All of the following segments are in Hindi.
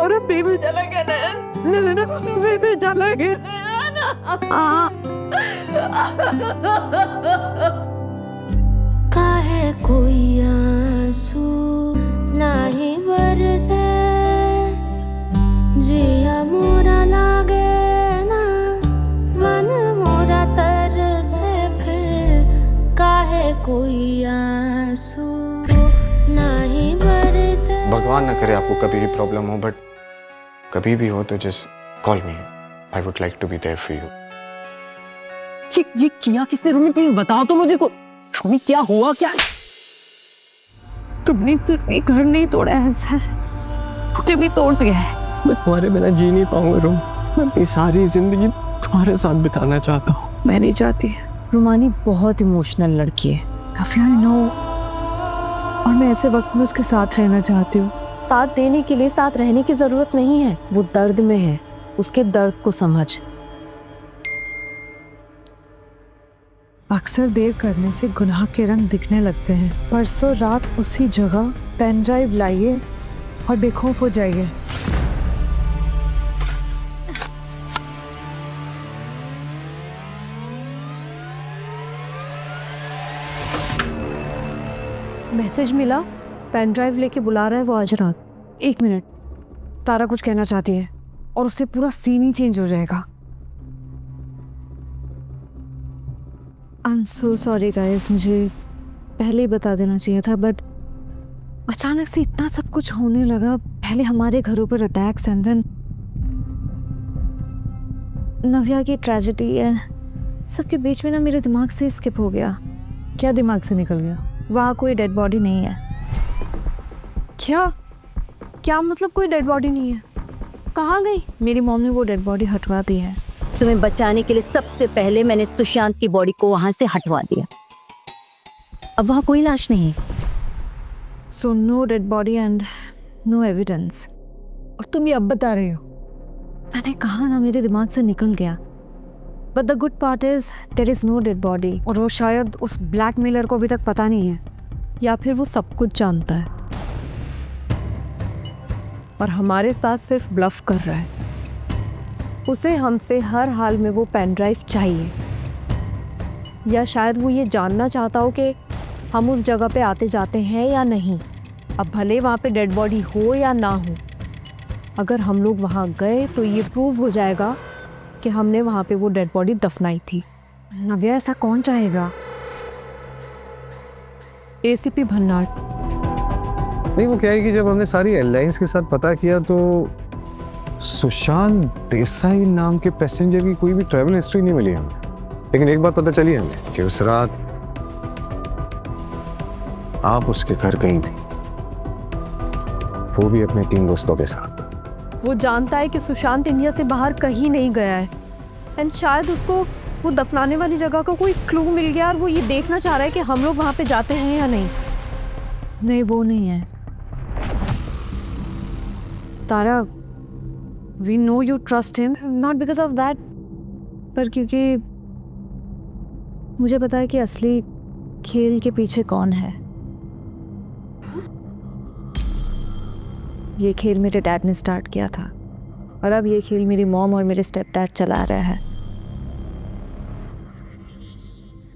और बेबी चला गया नैना, बेबी चला गया। काहे कोई आंसू नाही बरसे, जिया मोरा लागे ना, मन मोरा तरसे, फिर काहे कोई आंसू नाही बरसे। भगवान न करे आपको कभी भी प्रॉब्लम हो, बट कभी भी हो तो just call me. I would like to be there for you. ये किया किसने? रूमी प्लीज बताओ तो मुझे को। रूमी क्या हुआ क्या? तुमने सिर्फ एक घर नहीं तोड़ा है सर, मुझे भी तोड़ दिया है। मैं तुम्हारे बिना जी नहीं पाऊंगा रूम। मैं अपनी सारी जिंदगी तुम्हारे साथ बिताना चाहता हूँ। मैं नहीं चाहती। रुमानी बहुत इमोशनल लड़की है काफी, आई नो, और मैं ऐसे वक्त में उसके साथ रहना चाहती हूँ। साथ देने के लिए साथ रहने की जरूरत नहीं है, वो दर्द में है, उसके दर्द को समझ। अक्सर देर करने से गुनाह के रंग दिखने लगते हैं। परसों रात उसी जगह पेन ड्राइव लाइए और बेखौफ हो जाइए। मैसेज मिला, पेन ड्राइव लेके बुला रहा है वो आज रात। 1 मिनट, तारा कुछ कहना चाहती है और उससे पूरा सीन ही चेंज हो जाएगा। I am so sorry guys, मुझे पहले ही बता देना चाहिए था, बट अचानक से इतना सब कुछ होने लगा। पहले हमारे घरों पर अटैक्स एंड देन नव्या की ट्रेजेडी है। सबके बीच में ना मेरे दिमाग से स्किप हो गया। क्या दिमाग से निकल गया? वहाँ कोई डेड बॉडी नहीं है। क्या मतलब कोई डेड बॉडी नहीं है? कहाँ गई? मेरी मॉम ने वो डेड बॉडी हटवा दी है। तुम्हें बचाने के लिए सबसे पहले मैंने सुशांत की बॉडी को वहां से हटवा दिया। अब वहां कोई लाश नहीं है। So no dead body and no evidence. और तुम ये अब बता रही हो? मैंने कहा ना, मेरे दिमाग से निकल गया। But the good part is there is no dead body. और वो शायद उस ब्लैकमेलर को अभी तक पता नहीं है, या फिर वो सब कुछ जानता है और हमारे साथ सिर्फ ब्लफ कर रहा है। उसे हमसे हर हाल में वो पेन ड्राइव चाहिए, या शायद वो ये जानना चाहता हो कि हम उस जगह पे आते जाते हैं या नहीं। अब भले वहाँ पे डेड बॉडी हो या ना हो, अगर हम लोग वहाँ गए तो ये प्रूव हो जाएगा कि हमने वहाँ पे वो डेड बॉडी दफनाई थी। नव्या ऐसा कौन चाहेगा? एसीपी भन्नाट। नहीं, वो क्या है कि जब हमने सारी एयरलाइंस के साथ पता किया तो सुशांत देसाई नाम के पैसेंजर की कोई भी ट्रैवल हिस्ट्री नहीं मिली हमें। लेकिन एक बात पता चली हमें कि उस रात आप उसके घर गई थी, वो भी अपने 3 दोस्तों के साथ। वो जानता है कि सुशांत इंडिया से बाहर कहीं नहीं गया है, एंड शायद उसको वो दफनाने वाली जगह का कोई क्लू मिल गया और वो ये देखना चाह रहा है कि हम लोग वहाँ पे जाते हैं या नहीं। नहीं, वो नहीं है। Tara, we know you trust him, not because of that, पर क्योंकि मुझे पता है कि असली खेल के पीछे कौन है। ये खेल मेरे डैड ने स्टार्ट किया था और अब ये खेल मेरी मॉम और मेरे स्टेप डैड चला रहा है।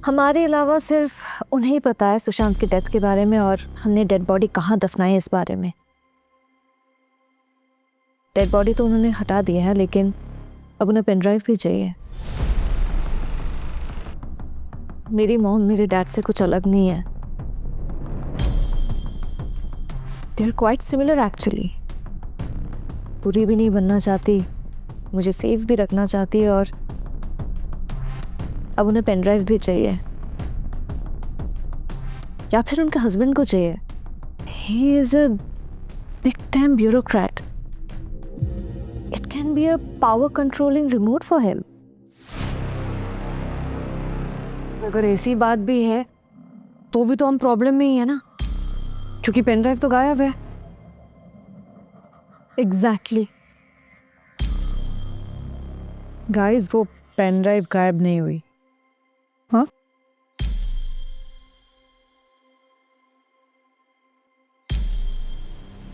हमारे अलावा सिर्फ उन्हें ही पता है सुशांत की डेथ के बारे में और हमने डेड बॉडी कहाँ दफनाई है इस बारे में। डेड बॉडी तो उन्होंने हटा दिया है, लेकिन अब उन्हें पेन ड्राइव भी चाहिए। मेरी मॉम मेरे डैड से कुछ अलग नहीं है। They are quite similar actually. बुरी भी नहीं बनना चाहती, मुझे सेफ भी रखना चाहती है, और अब उन्हें पेन ड्राइव भी चाहिए, या फिर उनके हस्बैंड को चाहिए। He is a big time bureaucrat. It can be a power controlling remote for him. अगर ऐसी बात भी है तो भी तो हम प्रॉब्लम में ही है ना, क्योंकि पेन ड्राइव तो गायब है। एग्जैक्टली। गाइस, वो पेन ड्राइव गायब नहीं हुई। हाँ,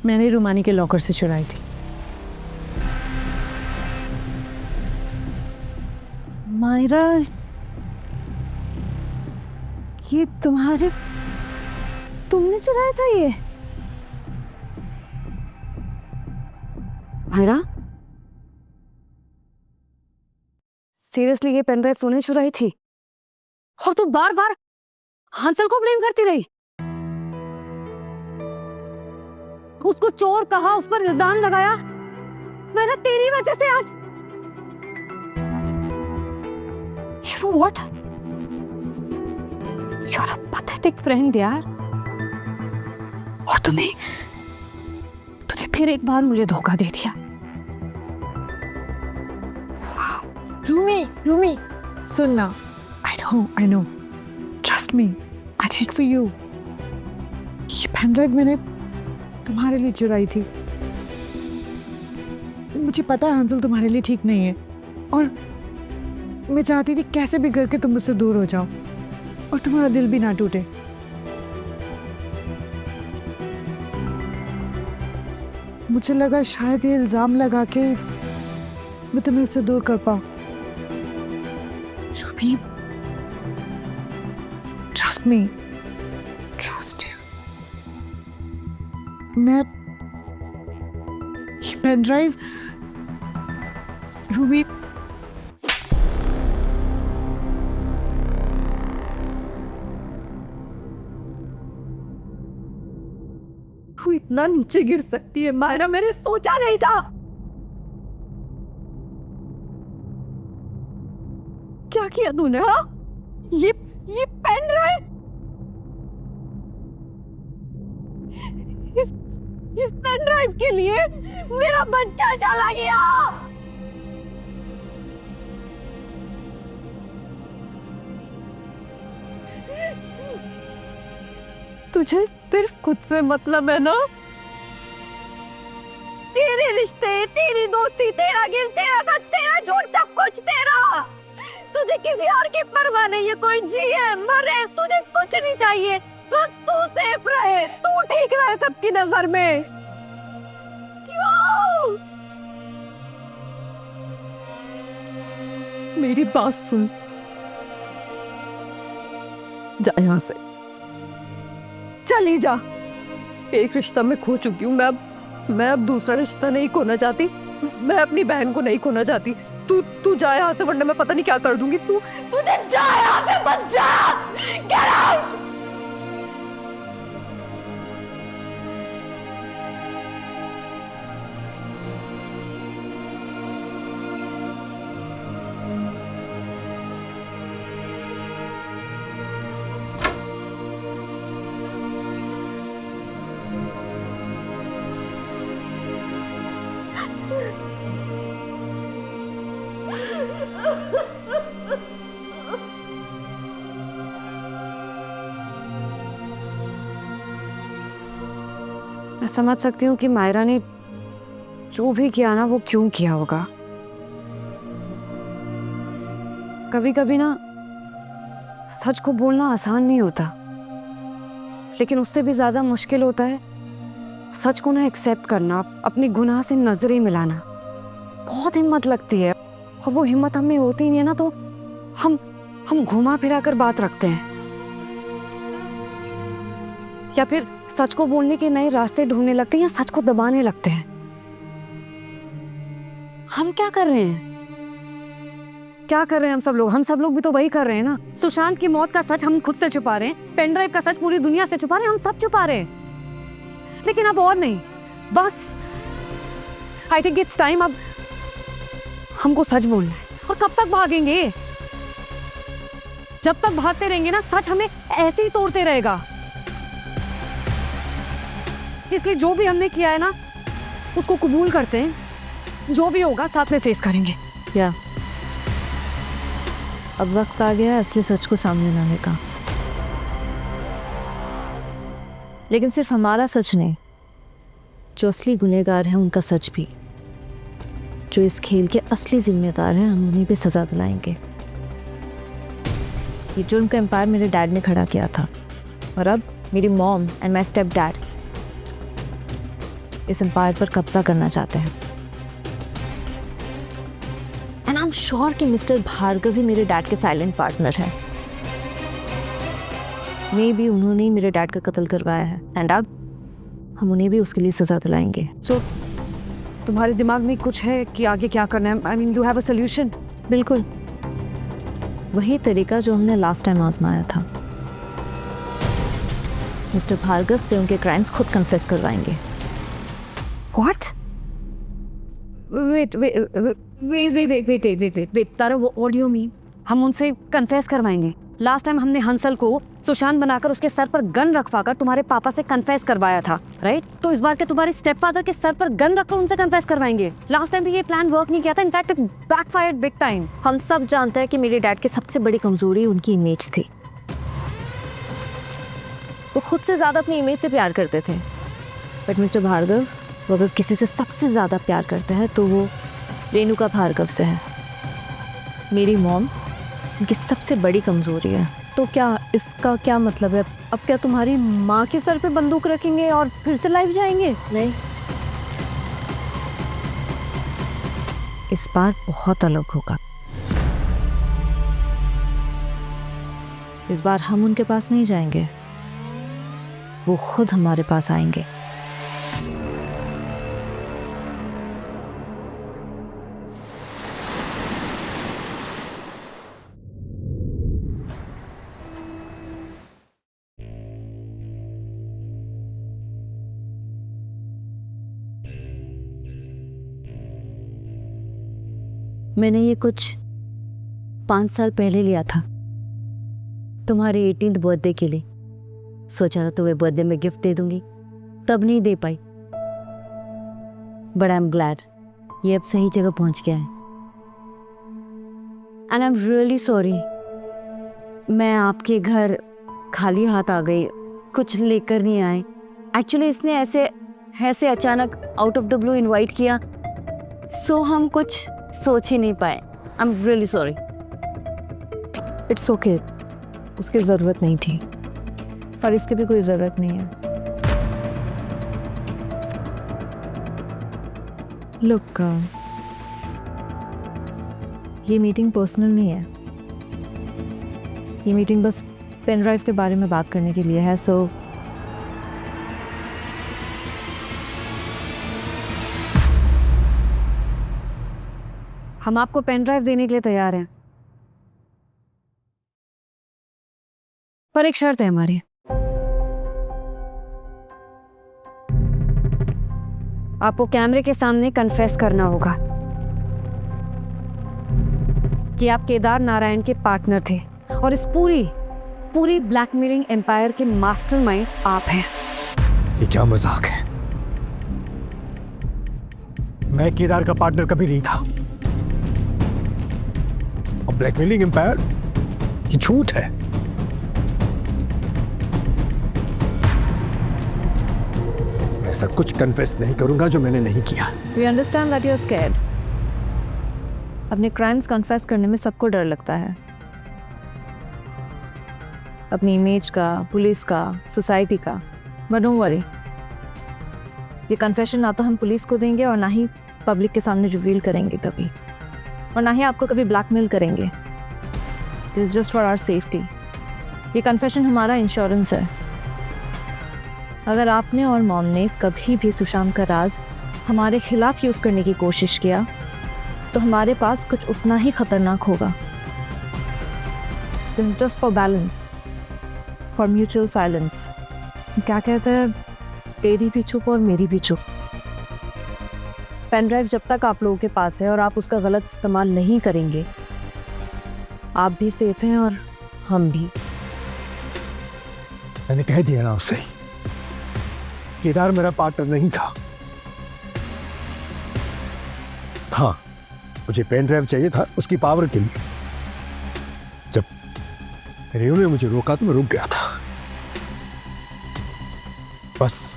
मैंने रुमानी के लॉकर से चुराई थी। मायरा, ये तुमने चुराया था ये? मायरा, सीरियसली ये पेन ड्राइव तूने चुराई थी? और तू बार बार हंसल को ब्लेम करती रही। उसको चोर कहा, उस पर इल्जाम लगाया। मैंने तेरी वजह से आज what? You are a pathetic friend यार। और तूने फिर एक बार मुझे धोखा दे दिया। रूमी, सुनना। I know. Trust me. I did it for you. ये पेन ड्राइव मैंने तुम्हारे लिए चुराई थी। मुझे पता है हंसल तुम्हारे लिए ठीक नहीं है, और मैं चाहती थी कैसे भी करके तुम मुझसे दूर हो जाओ और तुम्हारा दिल भी ना टूटे। मुझे लगा शायद ये इल्जाम लगा के मैं तुम्हें इससे दूर कर पाऊं। Ruby, trust me, trust you. मैं ये पेन ड्राइव, रूबी, तू इतना नीचे गिर सकती है मायरा, मैंने सोचा नहीं था। क्या किया तूने? हाँ, ये पेन ड्राइव, इस पेन ड्राइव के लिए मेरा बच्चा चला गया। तुझे सिर्फ खुद से मतलब है ना? तेरे रिश्ते, तेरी दोस्ती, तेरा गिल, तेरा सच, तेरा झूठ, सब कुछ तेरा। तुझे किसी और की परवाह नहीं है। कोई जिए मरे, तुझे कुछ नहीं चाहिए, बस तू सेफ रहे, तू ठीक रहे सबकी नजर में। क्यों? मेरी बात सुन, जा यहाँ से, चली जा। एक रिश्ता मैं खो चुकी हूँ, मैं अब दूसरा रिश्ता नहीं खोना चाहती। मैं अपनी बहन को नहीं खोना चाहती। तू जा यहाँ से, वरना मैं पता नहीं क्या कर दूंगी। तुझे जा यहाँ से, बस जा। Get out! मैं समझ सकती हूँ कि मायरा ने जो भी किया ना, वो क्यों किया होगा। कभी कभी ना सच को बोलना आसान नहीं होता, लेकिन उससे भी ज्यादा मुश्किल होता है सच को ना एक्सेप्ट करना, अपनी गुनाह से नजरें मिलाना। बहुत हिम्मत लगती है, और वो हिम्मत हमें होती नहीं है ना, तो हम घुमा फिरा कर बात रखते हैं, या फिर सच को बोलने के नए रास्ते ढूंढने लगते हैं, या सच को दबाने लगते हैं। हम क्या कर रहे हैं? क्या कर रहे हैं हम सब लोग भी तो वही कर रहे हैं ना। सुशांत की मौत का सच हम खुद से छुपा रहे हैं, पेन ड्राइव का सच पूरी दुनिया से छुपा रहे हैं, हम सब छुपा रहे हैं। लेकिन अब और नहीं, बस आई थिंक इट्स टाइम, अब हमको सच बोलना है। और कब तक भागेंगे? जब तक भागते रहेंगे ना, सच हमें ऐसे ही तोड़ते रहेगा। इसलिए जो भी हमने किया है ना, उसको कबूल करते हैं। जो भी होगा साथ में फेस करेंगे। क्या अब वक्त आ गया है असली सच को सामने लाने का? लेकिन सिर्फ हमारा सच नहीं, जो असली गुनहगार हैं उनका सच भी। जो इस खेल के असली जिम्मेदार हैं, हम उन्हीं पे सजा दिलाएंगे। ये जुर्म का एम्पायर मेरे डैड ने खड़ा किया था, और अब मेरी mom and my step dad इस एम्पायर पर कब्जा करना चाहते हैं। And एम श्योर कि मिस्टर भार्गव ही मेरे डैड के साइलेंट पार्टनर है। मे भी उन्होंने ही मेरे डैड का कत्ल करवाया है एंड अब हम उन्हें भी उसके लिए सजा दिलाएंगे। सो तुम्हारे दिमाग में कुछ है कि आगे क्या करना है? I mean you have a solution? बिल्कुल वही तरीका जो हमने लास्ट टाइम आजमाया था। मिस्टर भार्गव से उनके क्राइम्स खुद कन्फेस करवाएंगे। What? Wait Tara, what do you mean? हम उनसे कन्फेस करवाएंगे? लास्ट टाइम हमने हंसल को सुशांत बनाकर उसके सर पर गन रखवाकर तुम्हारे पापा से कन्फेस करवाया था, राइट? तो इस बार के तुम्हारे स्टेपफादर के सर पर गन रखकर उनसे कन्फेस करवाएंगे? लास्ट टाइम भी ये प्लान वर्क नहीं किया था, in fact it backfired big time. हम सब जानते हैं कि मेरे डैड की सबसे बड़ी कमजोरी उनकी इमेज थी। वो खुद से ज्यादा अपनी इमेज से प्यार करते थे, बट मिस्टर भार्गव वो अगर किसी से सबसे ज्यादा प्यार करते हैं तो वो रेणुका भार्गव से है। मेरी मॉम उनकी सबसे बड़ी कमजोरी है। तो क्या इसका क्या मतलब है? अब क्या तुम्हारी माँ के सर पे बंदूक रखेंगे और फिर से लाइव जाएंगे? नहीं, इस बार बहुत अलग होगा। इस बार हम उनके पास नहीं जाएंगे, वो खुद हमारे पास आएंगे। मैंने ये कुछ 5 साल पहले लिया था तुम्हारे 18th बर्थडे के लिए। सोचा था तुम्हें बर्थडे में गिफ्ट दे दूंगी, तब नहीं दे पाई, बट आई एम ग्लैड ये अब सही जगह पहुंच गया है। And I am really sorry मैं आपके घर खाली हाथ आ गई, कुछ लेकर नहीं आए। एक्चुअली इसने ऐसे अचानक out of the blue invite किया, सो हम कुछ सोच ही नहीं पाए। I am really sorry. It's okay, उसकी ज़रूरत नहीं थी और इसकी भी कोई ज़रूरत नहीं है। लुक, ये मीटिंग पर्सनल नहीं है, ये मीटिंग बस पेन ड्राइव के बारे में बात करने के लिए है। सो हम आपको पेन ड्राइव देने के लिए तैयार हैं, पर एक शर्त है हमारी। आपको कैमरे के सामने कन्फेस करना होगा कि आप केदार नारायण के पार्टनर थे और इस पूरी ब्लैकमेलिंग एम्पायर के मास्टरमाइंड आप हैं। ये क्या मजाक है? मैं केदार का पार्टनर कभी नहीं था। और ब्लैकमेलिंग एम्पायर, ये झूठ है। मैं ऐसा कुछ कन्फेस नहीं करूंगा जो मैंने नहीं किया। We understand that you are scared. अपने क्राइम्स कन्फेस करने में सबको डर लगता है, अपनी इमेज का, पुलिस का, सोसाइटी का। बट डोंट वरी, ये कन्फेशन ना तो हम पुलिस को देंगे और ना ही पब्लिक के सामने रिवील करेंगे कभी, और ना ही आपको कभी ब्लैकमेल करेंगे। This is just for our safety. ये कन्फेशन हमारा इंश्योरेंस है। अगर आपने और मॉम ने कभी भी सुशांत का राज हमारे खिलाफ यूज़ करने की कोशिश किया तो हमारे पास कुछ उतना ही खतरनाक होगा। This is just for balance, for mutual silence. क्या कहते हैं, तेरी भी चुप और मेरी भी चुप। पेन ड्राइव जब तक आप लोगों के पास है और आप उसका गलत इस्तेमाल नहीं करेंगे, आप भी सेफ हैं और हम भी। मैंने कह दिया ना उससे, केदार मेरा पार्टनर नहीं था। हाँ, मुझे पेन ड्राइव चाहिए था उसकी पावर के लिए। जब रेणु ने मुझे रोका तो मैं रुक गया था, बस।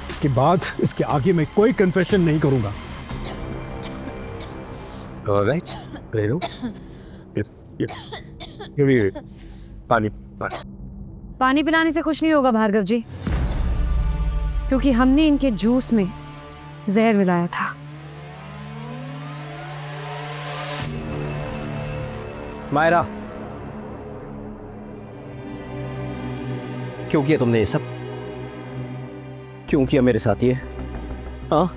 इसके बाद, इसके आगे मैं कोई कन्फेशन नहीं करूंगा। ऑलराइट रेणु, पानी पिलाने से कुछ नहीं होगा भार्गव जी, क्योंकि हमने इनके जूस में जहर मिलाया था। मायरा, क्यों किया तुमने ये सब? क्यों किया मेरे साथ ये? हाँ,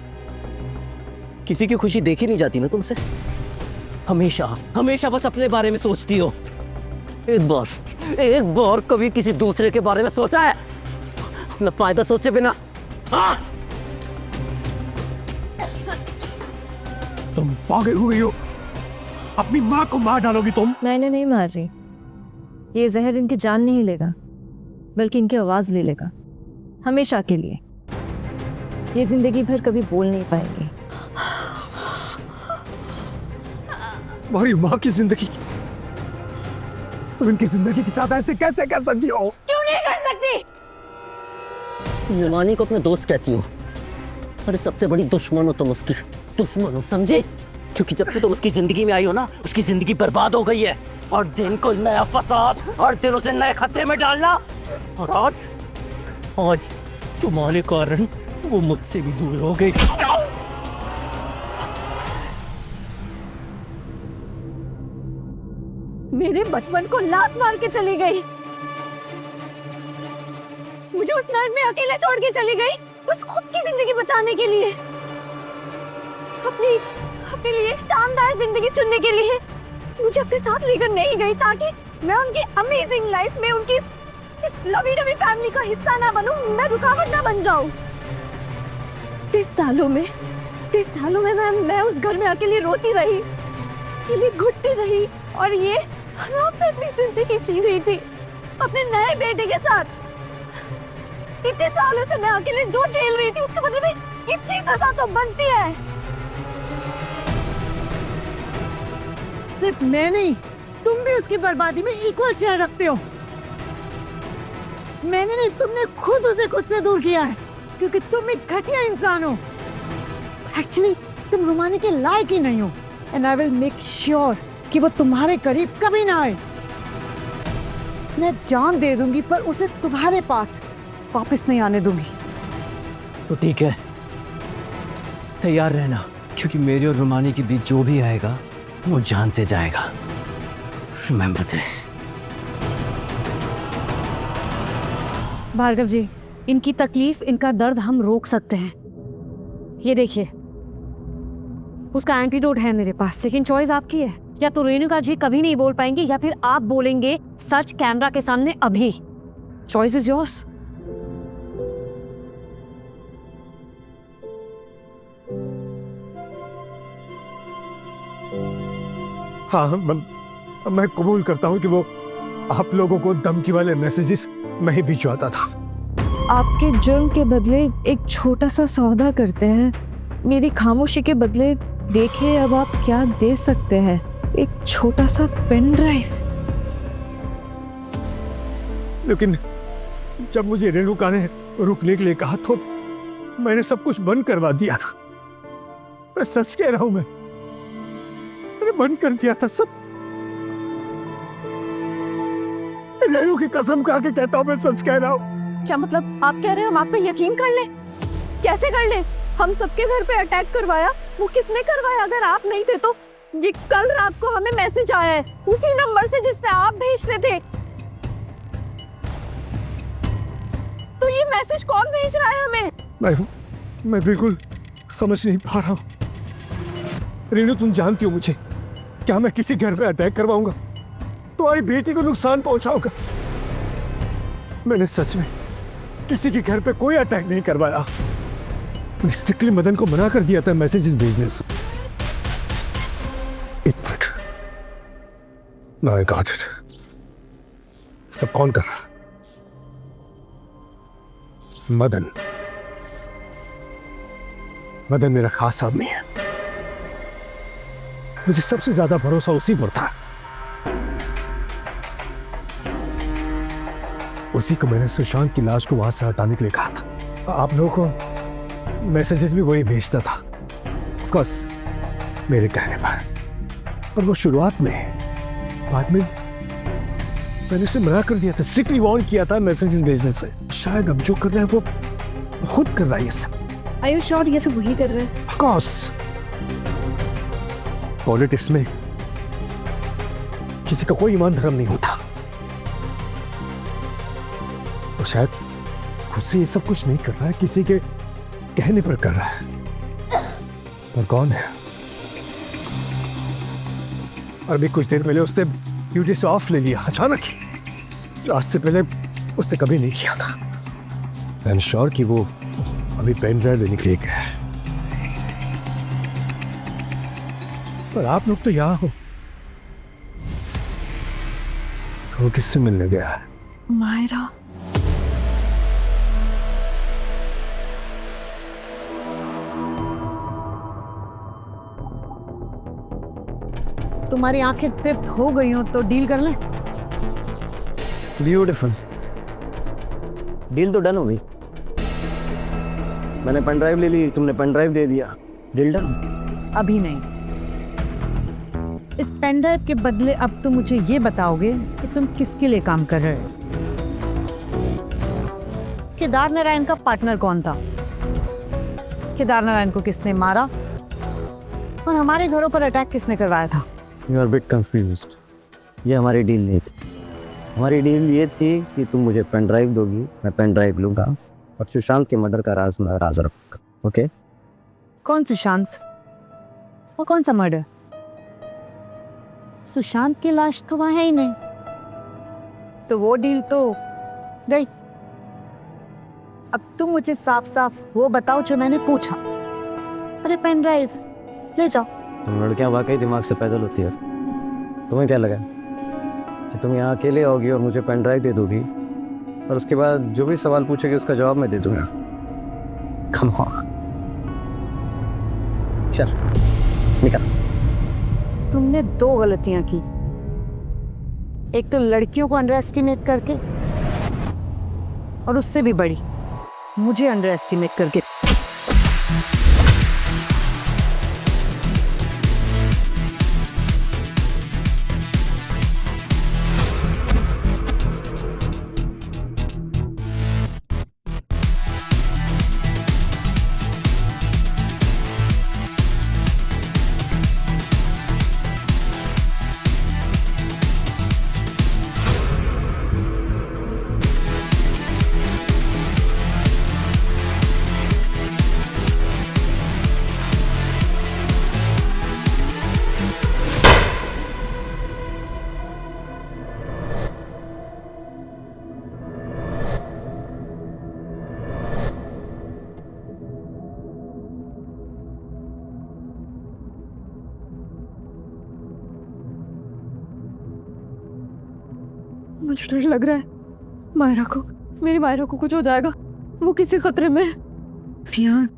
किसी की खुशी देखी नहीं जाती ना तुमसे। हमेशा हमेशा बस अपने बारे में सोचती हो। एक बार कभी किसी दूसरे के बारे में सोचा है? अपना फायदा सोचे बिना। हाँ? तुम पागल हो गई हो, अपनी माँ को मार डालोगी तुम। मैं इन्हें नहीं मार रही। ये जहर इनकी जान नहीं लेगा, बल्कि इनकी आवाज ले लेगा, हमेशा के लिए। ये जिंदगी भर कभी बोल नहीं पाएंगे। तुम्हारी माँ की जिंदगी, तुम इनकी जिंदगी के साथ ऐसे कैसे कर सकती हो? क्यों नहीं कर सकती? यूनानी को अपना दोस्त कहती हो, अरे सबसे बड़ी दुश्मन हो तुम उसकी। दुश्मन हो, समझे? क्योंकि जब से तुम उसकी जिंदगी में आई हो ना, उसकी जिंदगी बर्बाद हो गई है। और दिन को नया फसाद और दिन उसे नए खतरे में डालना। और आज तुम्हारे कारण वो मुझसे भी दूर हो गई। मेरे बचपन को लात मार के चली गई। मुझे उस नर्क में अकेले छोड़ के चली गई, बस खुद की जिंदगी बचाने के लिए। अपने लिए एक शानदार जिंदगी चुनने के लिए मुझे अपने साथ लेकर नहीं गई, ताकि मैं उनकी अमेजिंग लाइफ में उनकी इस लवी डवी फैमिली का हिस्सा ना बनूं, मैं रुकावट ना बन जाऊं। 30 सालों में मैं उस घर में अकेली रोती रही, अकेली घुटती रही, और ये आराम से अपनी जिंदगी जी रही थी अपने नए बेटे के साथ। इतने सालों से मैं अकेले जो झेल रही थी, उसके बदले में इतनी सजा तो बनती है। सिर्फ मैं नहीं, तुम भी उसकी बर्बादी में इक्वल शेयर रखते हो। मैंने नहीं, तुमने खुद उसे खुद से दूर किया है, क्योंकि तुम एक घटिया इंसान हो। एक्चुअली तुम रुमानी के लायक ही नहीं हो, and I will make sure कि वो तुम्हारे करीब कभी ना आए। मैं जान दे दूंगी, पर उसे तुम्हारे पास वापस नहीं आने दूंगी। तो ठीक है, तैयार रहना, क्योंकि मेरी और रुमानी के बीच जो भी आएगा वो जान से जाएगा। Remember this. भार्गव जी, इनकी तकलीफ, इनका दर्द हम रोक सकते हैं। ये देखिए, उसका एंटीडोट है मेरे पास, लेकिन चॉइस आपकी है। या तो रेणुका जी कभी नहीं बोल पाएंगे, या फिर आप बोलेंगे सच कैमरा के सामने अभी। Choice is yours. हाँ, मैं कबूल करता हूँ कि वो आप लोगों को धमकी वाले मैसेजेस मैं ही भिजवाता था। आपके जुर्म के बदले एक छोटा सा सौदा करते हैं। मेरी खामोशी के बदले देखिए अब आप क्या दे सकते हैं। एक छोटा सा पेन ड्राइव। लेकिन जब मुझे रेणुका ने रुकने के लिए कहा तो मैंने सब कुछ बंद करवा दिया था। मैं सच कह रहा हूं, मैंने बंद कर दिया था सब। रेणु की कसम खा के कहता हूं, मैं सच कह रहा हूं। क्या मतलब आप कह रहे हैं हम आप पे यकीन कर ले? कैसे कर ले? हम सबके घर पे अटैक करवाया, वो किसने करवाया? अगर आप नहीं थे तो ये कल रात को हमें मैसेज आया है उसी नंबर से जिससे आप भेजते थे। तो ये मैसेज कौन भेज रहा है हमें? मैं बिल्कुल समझ नहीं पा रहा हूं। रेणु, तुम जानती हो मुझे, क्या मैं किसी घर पे अटैक करवाऊंगा? तुम्हारी बेटी को नुकसान पहुंचाऊंगा? मैंने सच में किसी के घर पे कोई अटैक नहीं करवाया। स्ट्रिक्टली मदन को मना कर दिया था मैसेजेस भेजने से। एक minute, now I got it. सब कौन कर रहा? मदन। मदन मेरा खास आदमी है, मुझे सबसे ज्यादा भरोसा उसी पर था। उसी को मैंने सुशांत की लाश को वहां से हटाने के लिए कहा था। आप लोगों को मैसेजेस भी वही भेजता था, ऑफ कोर्स मेरे कहने पर। और वो शुरुआत में, बाद में मैंने उसे मना कर दिया था, स्ट्रिक्टली वार्न किया था मैसेजेस भेजने से। शायद अब जो कर रहा है वो खुद कर रहा है ये सब। Are you sure ये सब वही कर रहे हैं? ऑफ कोर्स, पॉलिटिक्स में किसी का कोई ईमान धर्म नहीं होता। तो शायद खुद से ये सब कुछ नहीं कर रहा है, किसी के कहने पर कर रहा है। पर कौन है? और अभी कुछ देर पहले उसने ड्यूटी से ऑफ ले लिया अचानक ही। आज से पहले उसने कभी नहीं किया था। आई एम श्योर कि वो अभी पेन ड्राइव लेने के लिए गया है। पर आप लोग तो यहाँ हो, वो किससे मिलने गया है? मायरा। तुम्हारी आंखें तृप्त हो गई हो तो डील कर लें। ब्यूटीफुल। डील तो डन हो गई। मैंने पेन ड्राइव ले ली, तुमने पेन ड्राइव दे दिया, डील डन। अभी नहीं। इस पेन ड्राइव के बदले अब तुम मुझे ये बताओगे कि तुम किसके लिए काम कर रहे हो। केदार नारायण का पार्टनर कौन था? केदार नारायण को किसने मारा और हमारे घरों पर अटैक किसने करवाया था? You are bit confused. ये हमारी डील नहीं थी। हमारी डील ये थी कि तुम मुझे पेन ड्राइव दोगी, मैं पेन ड्राइव लूंगा और सुशांत के मर्डर का राज मैं राज रखूंगा। ओके? कौन सुशांत और कौन सा मर्डर? सुशांत की लाश तो वहां है ही नहीं, तो वो डील तो गई। अब तुम मुझे साफ साफ वो बताओ जो मैंने पूछा। अरे पेन ड्राइव ले जाओ। तुम लड़कियां वाकई दिमाग से पैदल होती है। तुम्हें क्या लगा कि तुम यहाँ अकेले आओगी और मुझे पेन ड्राइव दे दोगी और उसके बाद जो भी सवाल पूछेगी उसका जवाब मैं दे दूंगा? कम ऑन, चल निकल। तुमने दो गलतियां की। एक तो लड़कियों को अंडर एस्टिमेट करके, और उससे भी बड़ी मुझे अंडर एस्टिमेट करके। मुझे डर लग रहा है मायरा को, मेरी मायरा को कुछ हो जाएगा, वो किसी खतरे में है। Fear,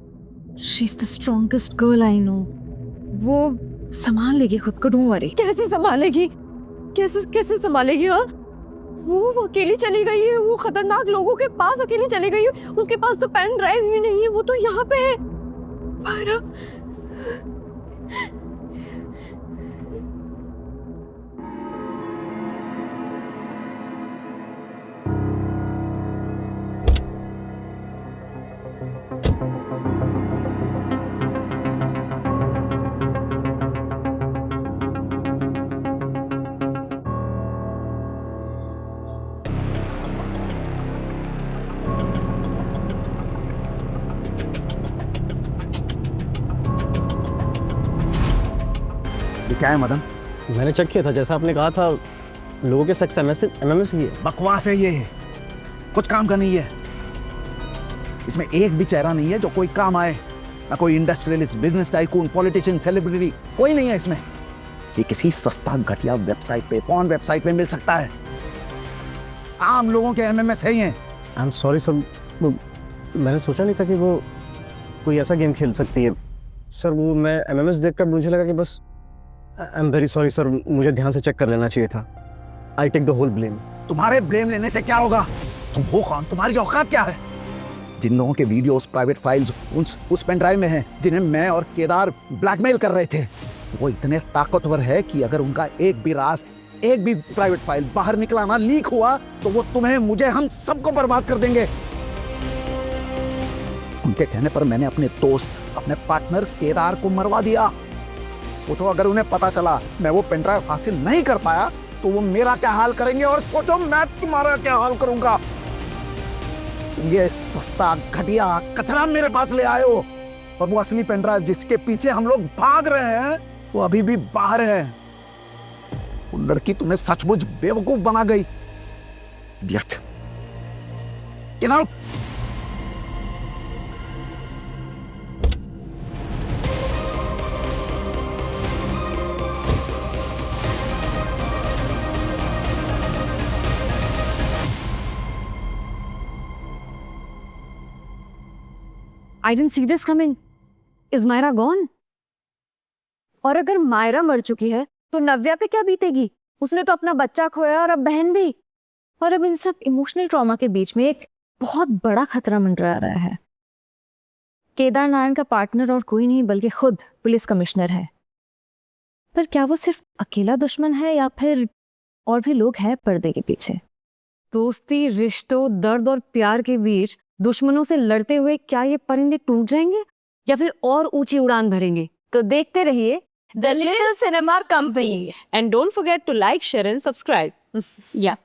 she is the strongest girl I know. वो संभाल लेगी खुद को, डोंट वरी। कैसे संभालेगी? कैसे संभालेगी? हाँ, वो अकेली चली गई है, वो खतरनाक लोगों के पास अकेली चली गई है। उसके पास तो पेन ड्राइव भी नहीं है, वो तो यहाँ पे है। मायरा, क्या है मदन? मैंने चेक किया था, जैसा आपने कहा था, लोगों के सेक्स एमएमएस ही है। बकवास है ये, कुछ काम का नहीं है। इसमें एक भी चेहरा नहीं है जो कोई काम आए, ना कोई industrialist, business tycoon, politician, celebrity, कोई नहीं है इसमें। ये किसी सस्ता घटिया वेबसाइट पे, पॉर्न वेबसाइट पे मिल सकता है। आम लोगों के एमएमएस है ये। आई एम सॉरी सर, मैंने सोचा नहीं था कि वो कोई ऐसा गेम खेल सकती है सर। वो मैं एमएमएस देखकर मुझे लगा कि बस, I am very sorry sir, मुझे ध्यान से चेक कर लेना चाहिए था। I take the whole blame. तुम्हारे ब्लेम लेने से क्या होगा? तुम हो कौन? तुम्हारी औकात क्या है? जिन लोगों के वीडियोस, प्राइवेट फाइल्स उस पेन ड्राइव में हैं, जिन्हें मैं और केदार ब्लैकमेल कर रहे थे, वो इतने ताकतवर है कि अगर उनका एक भी राज, एक भी प्राइवेट फाइल बाहर निकला ना, लीक हुआ, तो वो तुम्हें, मुझे, हम सबको बर्बाद कर देंगे। उनके कहने पर मैंने अपने दोस्त, अपने पार्टनर केदार को मरवा दिया। सोचो अगर उन्हें पता चला मैं वो पेन ड्राइव हासिल नहीं कर पाया तो वो मेरा क्या हाल करेंगे और सोचो मैं तुम्हारा क्या हाल करूंगा। तुम ये सस्ता घटिया कचरा मेरे पास ले आए हो और वो असली पेन ड्राइव जिसके पीछे हम लोग भाग रहे हैं वो अभी भी बाहर है। वो लड़की तुम्हें सचमुच बेवकूफ बना गई। Idiot. Get out! I didn't see this coming. Is Myra gone? और अगर मायरा मर चुकी है तो नव्या पे क्या बीतेगी? उसने तो अपना बच्चा खोया और अब बहन भी। और अब इन सब इमोशनल ट्रॉमा के बीच में एक बहुत बड़ा खतरा मंडरा रहा है। केदार नारायण का पार्टनर और कोई नहीं बल्कि खुद पुलिस कमिश्नर है। पर क्या वो सिर्फ अकेला दुश्मन है या फिर और भी लोग हैं पर्दे के पीछे? दोस्ती, रिश्तों, दर्द और प्यार के बीच दुश्मनों से लड़ते हुए क्या ये परिंदे टूट जाएंगे या फिर और ऊंची उड़ान भरेंगे? तो देखते रहिए the little cinema company and don't forget to like, share and subscribe. या